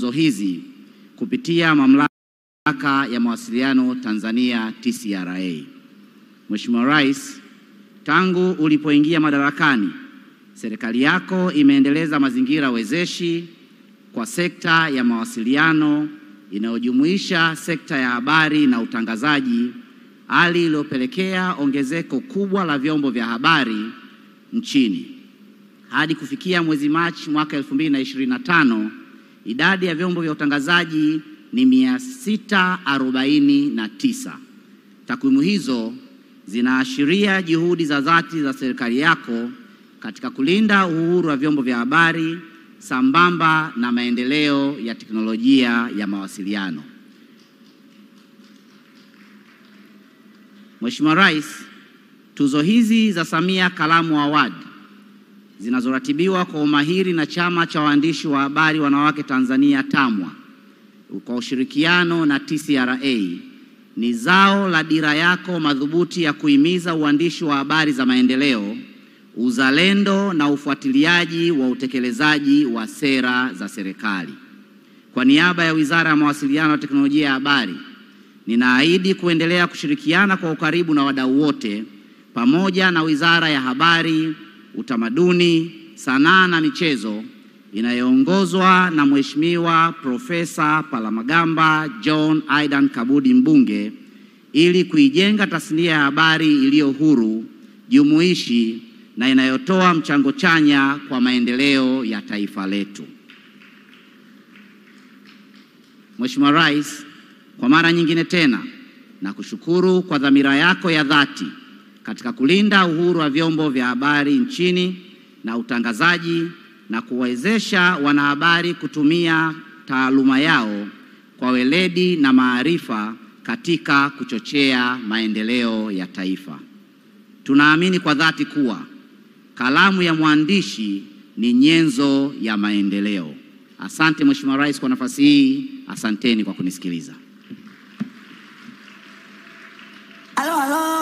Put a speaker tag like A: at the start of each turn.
A: tuzo hizi kupitia Mamlaka ya Mawasiliano Tanzania TCRA. Mheshimiwa Rais, tangu ulipoingia madarakani, serikali yako imeendeleza mazingira wezeshi kwa sekta ya mawasiliano inayojumuisha sekta ya habari na utangazaji, hali iliyopelekea ongezeko kubwa la vyombo vya habari nchini. Hadi kufikia mwezi Machi mwaka 2025, idadi ya vyombo vya utangazaji ni 649. Takwimu hizo zinaashiria juhudi za dhati za serikali yako katika kulinda uhuru wa vyombo vya habari sambamba na maendeleo ya teknolojia ya mawasiliano. Mheshimiwa Rais, tuzo hizi za Samia Kalamu Award zinazoratibiwa kwa umahiri na Chama cha Waandishi wa Habari Wanawake Tanzania TAMWA kwa ushirikiano na TCRA ni zao la dira yako madhubuti ya kuhimiza uandishi wa habari za maendeleo, uzalendo na ufuatiliaji wa utekelezaji wa sera za serikali. Kwa niaba ya Wizara ya Mawasiliano na Teknolojia ya Habari, ninaahidi kuendelea kushirikiana kwa ukaribu na wadau wote pamoja na Wizara ya Habari, Utamaduni, Sanaa na Michezo inayoongozwa na Mheshimiwa Profesa Palamagamba John Aidan Kabudi Mbunge ili kuijenga tasnia ya habari iliyo huru, jumuishi na inayotoa mchango chanya kwa maendeleo ya taifa letu. Mheshimiwa Rais, kwa mara nyingine tena nakushukuru kwa dhamira yako ya dhati katika kulinda uhuru wa vyombo vya habari nchini na utangazaji na kuwezesha wanahabari kutumia taaluma yao kwa weledi na maarifa katika kuchochea maendeleo ya taifa. Tunaamini kwa dhati kuwa kalamu ya mwandishi ni nyenzo ya maendeleo. Asante Mheshimiwa Rais kwa nafasi hii. Asanteni kwa kunisikiliza.
B: Halo.